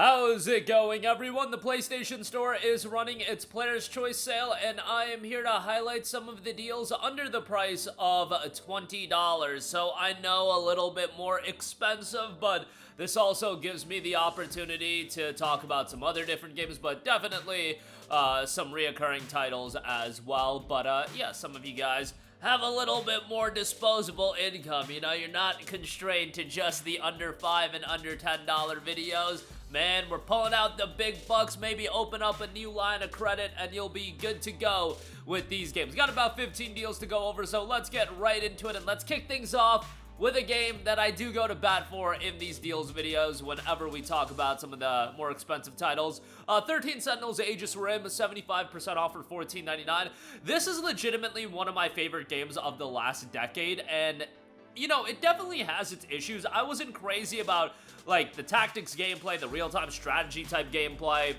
How's it going, everyone? The PlayStation Store is running its Player's Choice sale, and I am here to highlight some of the deals under the price of $20. So I know a little bit more expensive, but this also gives me the opportunity to talk about some other different games, but definitely some reoccurring titles as well. But yeah, some of you guys have a little bit more disposable income. You know, you're not constrained to just the under $5 and under $10 videos. Man, we're pulling out the big bucks. Maybe open up a new line of credit and you'll be good to go with these games. Got about 15 deals to go over, so let's get right into it and let's kick things off with a game that I do go to bat for in these deals videos whenever we talk about some of the more expensive titles. 13 Sentinels, Aegis Rim, 75% off for $14.99. This is legitimately one of my favorite games of the last decade, and you know, it definitely has its issues. I wasn't crazy about, like, the tactics gameplay, the real-time strategy type gameplay,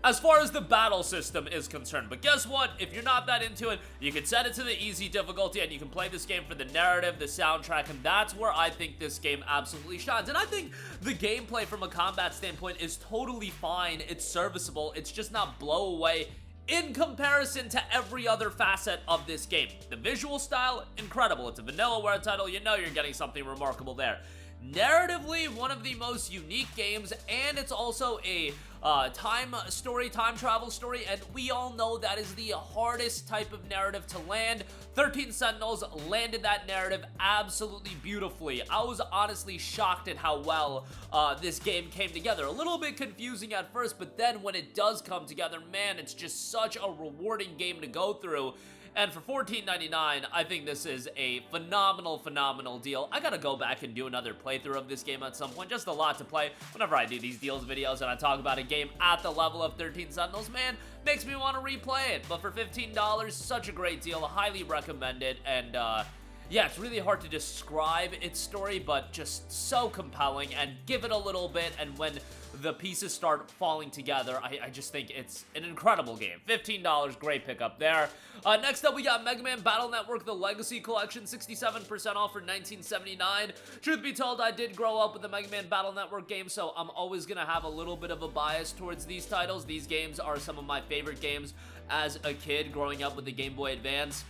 as far as the battle system is concerned. But guess what? If you're not that into it, you can set it to the easy difficulty and you can play this game for the narrative, the soundtrack, and that's where I think this game absolutely shines. And I think the gameplay from a combat standpoint is totally fine. It's serviceable. It's just not blow away in comparison to every other facet of this game. The visual style, incredible. It's a Vanillaware title. You know you're getting something remarkable there. Narratively, one of the most unique games, and it's also a time travel story, and we all know that is the hardest type of narrative to land. 13 Sentinels landed that narrative absolutely beautifully. I was honestly shocked at how well this game came together. A little bit confusing at first, but then when it does come together, man, it's just such a rewarding game to go through. And for $14.99, I think this is a phenomenal deal. I gotta go back and do another playthrough of this game at some point. Just a lot to play. Whenever I do these deals videos and I talk about a game at the level of 13 Sentinels, man, makes me want to replay it. But for $15, such a great deal. Highly recommend it. And yeah, it's really hard to describe its story, but just so compelling. And give it a little bit, and when the pieces start falling together, I just think it's an incredible game. $15, great pickup there. Next up, we got Mega Man Battle Network, the Legacy Collection, 67% off for $19.79. Truth be told, I did grow up with the Mega Man Battle Network game, so I'm always gonna have a little bit of a bias towards these titles. These games are some of my favorite games as a kid growing up with the Game Boy Advance.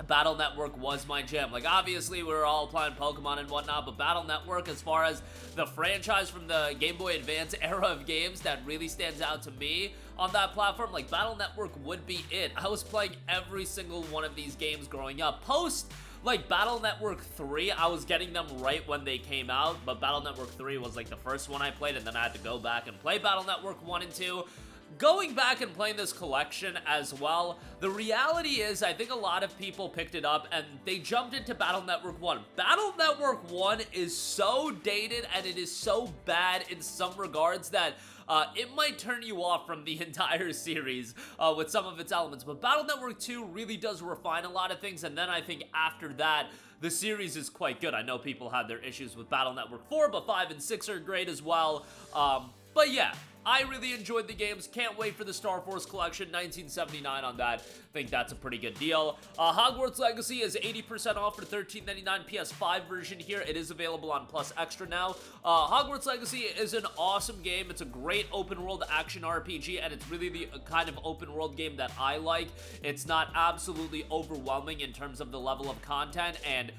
Battle Network was my jam. Like, obviously, we were all playing Pokemon and whatnot, but Battle Network, as far as the franchise from the Game Boy Advance era of games that really stands out to me on that platform, like, Battle Network would be it. I was playing every single one of these games growing up. Post, like, Battle Network 3, I was getting them right when they came out, but Battle Network 3 was, like, the first one I played, and then I had to go back and play Battle Network 1 and 2. Going back and playing this collection as well, the reality is I think a lot of people picked it up and they jumped into Battle Network 1. Battle Network 1 is so dated and it is so bad in some regards that it might turn you off from the entire series with some of its elements. But Battle Network 2 really does refine a lot of things, and then I think after that, the series is quite good. I know people had their issues with Battle Network 4, but 5 and 6 are great as well. But yeah, I really enjoyed the games. Can't wait for the Star Force Collection. $19.79 on that. Think that's a pretty good deal. Hogwarts Legacy is 80% off for $13.99 PS5 version here. It is available on Plus Extra now. Hogwarts Legacy is an awesome game. It's a great open world action RPG, and it's really the kind of open world game that I like. It's not absolutely overwhelming in terms of the level of content, and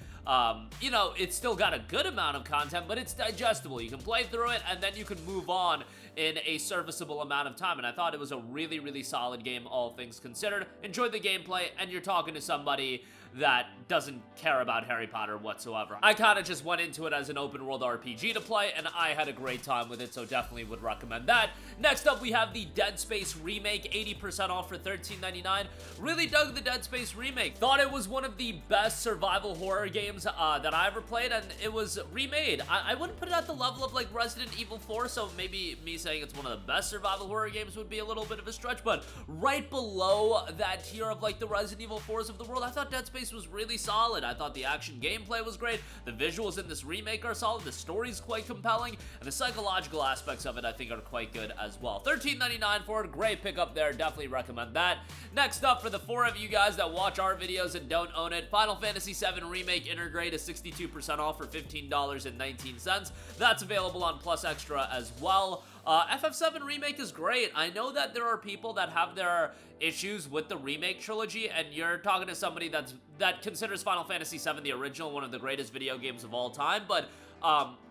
you know, it's still got a good amount of content, but it's digestible. You can play through it, and then you can move on in a serviceable amount of time, and I thought it was a really solid game, all things considered. Enjoyed the gameplay, and you're talking to somebody that doesn't care about Harry Potter whatsoever. I kind of just went into it as an open world RPG to play, and I had a great time with it, so definitely would recommend that. Next up, we have the Dead Space Remake, 80% off for $13.99. Really dug the Dead Space Remake. Thought it was one of the best survival horror games that I ever played, and it was remade. I wouldn't put it at the level of, like, Resident Evil 4, so maybe me saying it's one of the best survival horror games would be a little bit of a stretch, but right below that tier of, like, the Resident Evil 4s of the world, I thought Dead Space was really solid. I thought the action gameplay was great, the visuals in this remake are solid, the story's quite compelling, and the psychological aspects of it I think are quite good as well. $13.99 for it, great pickup there, definitely recommend that. Next up, for the 4 of you guys that watch our videos and don't own it, Final Fantasy VII Remake INTERGRADE is 62% off for $15.19. That's available on Plus Extra as well. FF7 Remake is great. I know that there are people that have their issues with the Remake trilogy, and you're talking to somebody that considers Final Fantasy VII the original one of the greatest video games of all time, but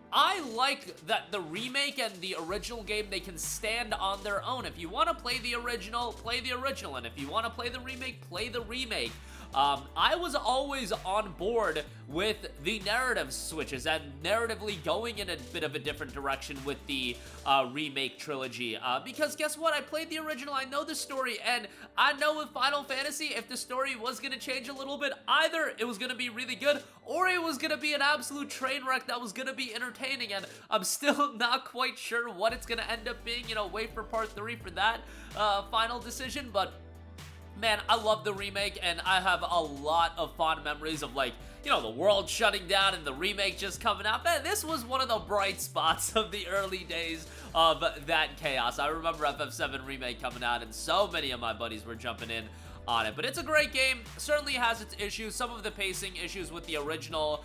I like that the remake and the original game, they can stand on their own. If you want to play the original, play the original, and if you want to play the remake, play the remake. I was always on board with the narrative switches and narratively going in a bit of a different direction with the remake trilogy, because guess what? I played the original, I know the story, and I know with Final Fantasy, if the story was going to change a little bit, either it was going to be really good, or it was going to be an absolute train wreck that was going to be entertaining, and I'm still not quite sure what it's going to end up being. You know, wait for part 3 for that final decision, but man, I love the remake, and I have a lot of fond memories of, like, you know, the world shutting down and the remake just coming out. Man, this was one of the bright spots of the early days of that chaos. I remember FF7 Remake coming out, and so many of my buddies were jumping in on it. But it's a great game. Certainly has its issues. Some of the pacing issues with the original,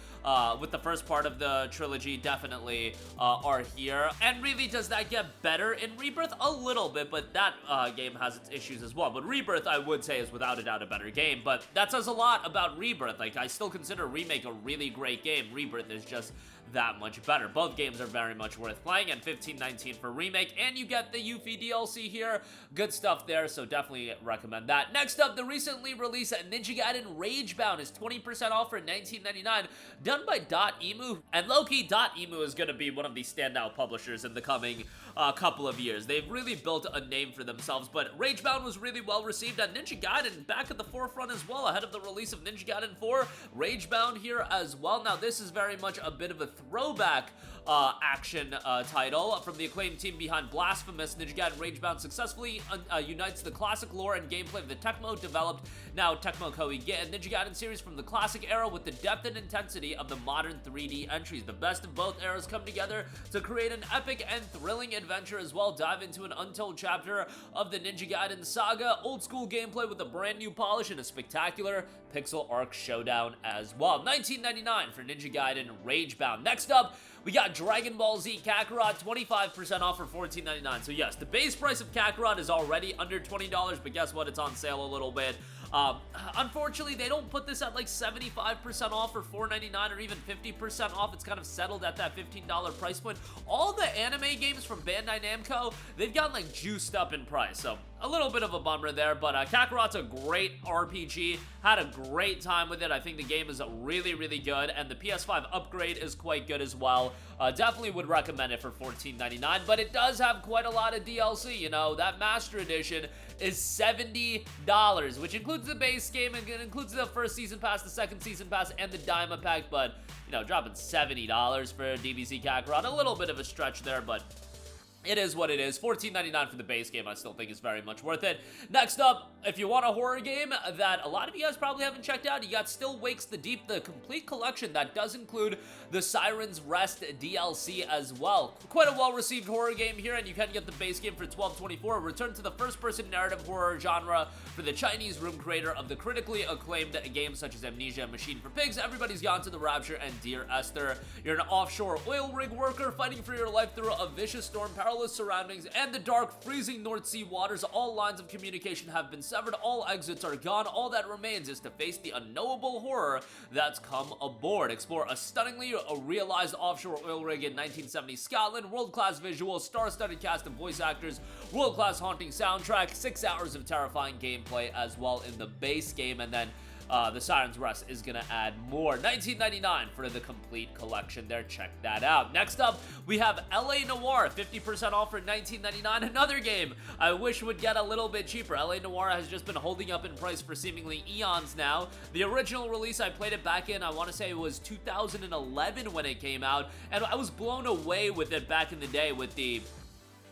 with the first part of the trilogy definitely are here. And really, does that get better in Rebirth? A little bit, but that game has its issues as well. But Rebirth, I would say, is without a doubt a better game. But that says a lot about Rebirth. Like, I still consider Remake a really great game. Rebirth is just that much better. Both games are very much worth playing, and $15.19 for Remake, and you get the Yuffie DLC here. Good stuff there, so definitely recommend that. Next up, the recently released Ninja Gaiden Ragebound is 20% off for $19.99, done by .emu, and low-key, .emu is going to be one of the standout publishers in the coming couple of years. They've really built a name for themselves, but Ragebound was really well received, and Ninja Gaiden back at the forefront as well, ahead of the release of Ninja Gaiden 4, Ragebound here as well. Now, this is very much a bit of a throwback action title from the acclaimed team behind Blasphemous. Ninja Gaiden Ragebound successfully unites the classic lore and gameplay of the Tecmo developed, now Tecmo Koei Ninja Gaiden series from the classic era with the depth and intensity of the modern 3D entries. The best of both eras come together to create an epic and thrilling adventure as well. Dive into an untold chapter of the Ninja Gaiden saga, old school gameplay with a brand new polish and a spectacular pixel arc showdown as well. $19.99 for Ninja Gaiden Ragebound. Next up, we got Dragon Ball Z Kakarot, 25% off for $14.99. So yes, the base price of Kakarot is already under $20, but guess what? It's on sale a little bit. Unfortunately, they don't put this at like 75% off or $4.99 or even 50% off. It's kind of settled at that $15 price point. All the anime games from Bandai Namco, they've gotten like juiced up in price, so a little bit of a bummer there, but Kakarot's a great RPG. Had a great time with it. I think the game is really, really good, and the PS5 upgrade is quite good as well. Definitely would recommend it for $14.99, but it does have quite a lot of DLC. You know, that Master Edition is $70, which includes the base game, and it includes the first season pass, the second season pass, and the Diamond Pack, but, you know, dropping $70 for DBZ Kakarot, a little bit of a stretch there, but it is what it is. $14.99 for the base game, I still think is very much worth it. Next up, if you want a horror game that a lot of you guys probably haven't checked out, you got Still Wakes the Deep, the complete collection that does include the Siren's Rest DLC as well. Quite a well-received horror game here, and you can get the base game for $12.24. Return to the first-person narrative horror genre for the Chinese room creator of the critically acclaimed games such as Amnesia, Machine for Pigs, Everybody's Gone to the Rapture, and Dear Esther. You're an offshore oil rig worker fighting for your life through a vicious storm, perilous surroundings, and the dark, freezing North Sea waters. All lines of communication have been severed, all exits are gone. All that remains is to face the unknowable horror that's come aboard. Explore a stunningly realized offshore oil rig in 1970s Scotland, world-class visuals, star-studded cast of voice actors, world-class haunting soundtrack, 6 hours of terrifying gameplay as well in the base game, and then the Siren's Rest is going to add more. $19.99 for the complete collection there. Check that out. Next up, we have LA Noire, 50% off for $19.99. Another game I wish would get a little bit cheaper. LA Noire has just been holding up in price for seemingly eons now. The original release, I played it back in, I want to say it was 2011 when it came out, and I was blown away with it back in the day with the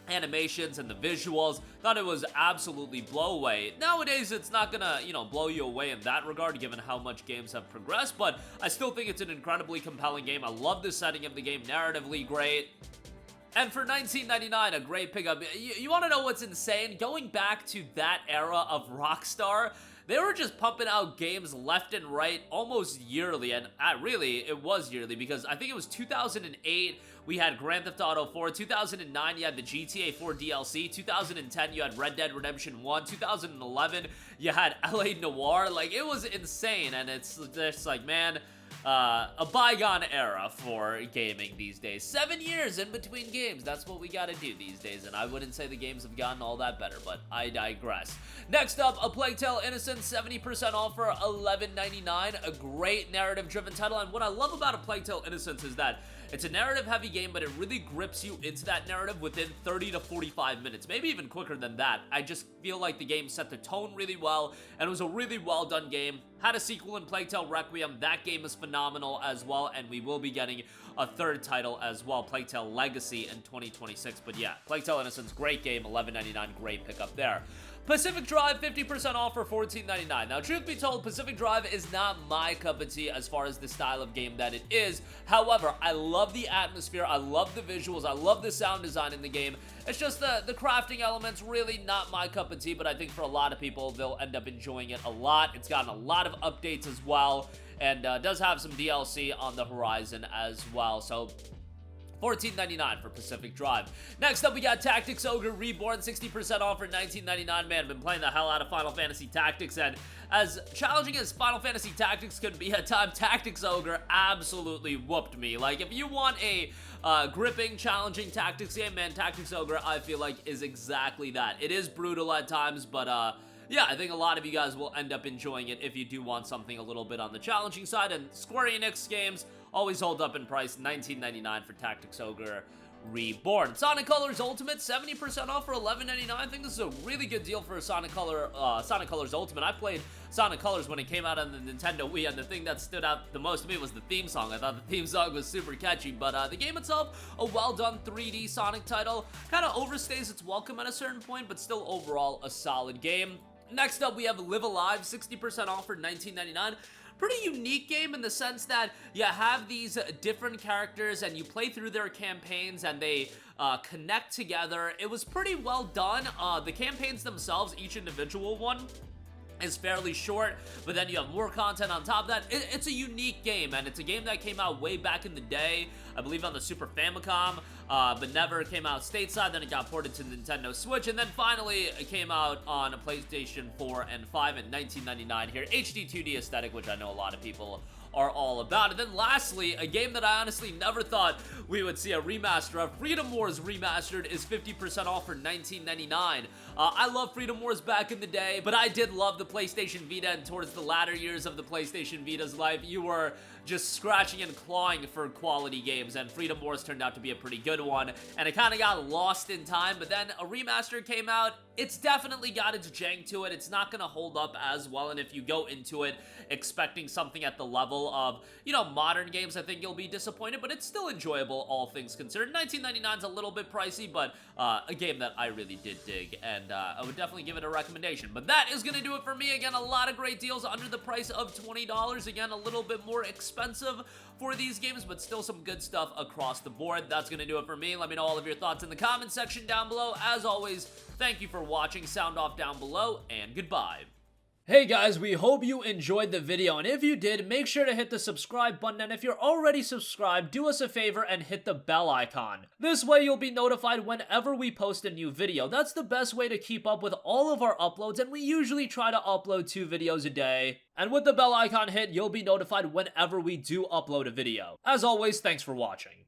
animations and the visuals. Thought it was absolutely blow away. Nowadays, it's not gonna, you know, blow you away in that regard given how much games have progressed, but I still think it's an incredibly compelling game. I love the setting of the game, narratively great. And for $19.99, a great pickup. You want to know what's insane? Going back to that era of Rockstar, they were just pumping out games left and right almost yearly, and really, it was yearly, because I think it was 2008, we had Grand Theft Auto 4, 2009, you had the GTA 4 DLC, 2010, you had Red Dead Redemption 1, 2011, you had LA Noire. Like, it was insane, and it's just like, man, a bygone era for gaming these days. 7 years in between games, that's what we gotta do these days, and I wouldn't say the games have gotten all that better, but I digress. Next up, A Plague Tale Innocence, 70% off for $11.99, a great narrative-driven title, and what I love about A Plague Tale Innocence is that it's a narrative-heavy game, but it really grips you into that narrative within 30 to 45 minutes, maybe even quicker than that. I just feel like the game set the tone really well, and it was a really well-done game. Had a sequel in Plague Tale Requiem. That game is phenomenal as well, and we will be getting a third title as well, Plague Tale Legacy, in 2026. But yeah, Plague Tale Innocence, great game, $11.99, great pickup there. Pacific Drive, 50% off for $14.99. Now, truth be told, Pacific Drive is not my cup of tea as far as the style of game that it is. However, I love the atmosphere, I love the visuals, I love the sound design in the game. It's just the crafting elements, really not my cup of tea, but I think for a lot of people, they'll end up enjoying it a lot. It's gotten a lot of updates as well, and does have some DLC on the horizon as well, so $14.99 for Pacific Drive. Next up, we got Tactics Ogre Reborn, 60% off for $19.99. Man, I've been playing the hell out of Final Fantasy Tactics, and as challenging as Final Fantasy Tactics could be at times, Tactics Ogre absolutely whooped me. Like, if you want a gripping, challenging tactics game, man, Tactics Ogre, I feel like, is exactly that. It is brutal at times, but yeah, I think a lot of you guys will end up enjoying it if you do want something a little bit on the challenging side, and Square Enix games always hold up in price, $19.99 for Tactics Ogre Reborn. Sonic Colors Ultimate, 70% off for $11.99. I think this is a really good deal for Sonic Colors Ultimate. I played Sonic Colors when it came out on the Nintendo Wii, and the thing that stood out the most to me was the theme song. I thought the theme song was super catchy, but the game itself, a well-done 3D Sonic title, kind of overstays its welcome at a certain point, but still overall a solid game. Next up, we have Live Alive, 60% off for $19.99. Pretty unique game in the sense that you have these different characters and you play through their campaigns and they connect together. It was pretty well done. The campaigns themselves, each individual one, is fairly short, but then you have more content on top of that. It's a unique game, and it's a game that came out way back in the day, I believe on the Super Famicom, but never came out stateside. Then it got ported to the Nintendo Switch, and then finally it came out on a PlayStation 4 and 5 in 1999 here. HD 2D aesthetic, which I know a lot of people are all about. And then lastly, a game that I honestly never thought we would see a remaster of, Freedom Wars Remastered, is 50% off for $19.99. I love Freedom Wars back in the day, but I did love the PlayStation Vita, and towards the latter years of the PlayStation Vita's life, you were just scratching and clawing for quality games, and Freedom Wars turned out to be a pretty good one, and it kind of got lost in time, but then a remaster came out. It's definitely got its jank to it. It's not going to hold up as well, and if you go into it expecting something at the level of, you know, modern games, I think you'll be disappointed, but it's still enjoyable, all things considered. $19.99 is a little bit pricey, but a game that I really did dig, and I would definitely give it a recommendation. But that is going to do it for me. Again, a lot of great deals under the price of $20. Again, a little bit more expensive for these games, but still some good stuff across the board. That's going to do it for me. Let me know all of your thoughts in the comment section down below. As always, thank you for watching. Sound off down below, and goodbye. Hey guys, we hope you enjoyed the video, and if you did, make sure to hit the subscribe button, and if you're already subscribed, do us a favor and hit the bell icon. This way you'll be notified whenever we post a new video. That's the best way to keep up with all of our uploads, and we usually try to upload 2 videos a day. And with the bell icon hit, you'll be notified whenever we do upload a video. As always, thanks for watching.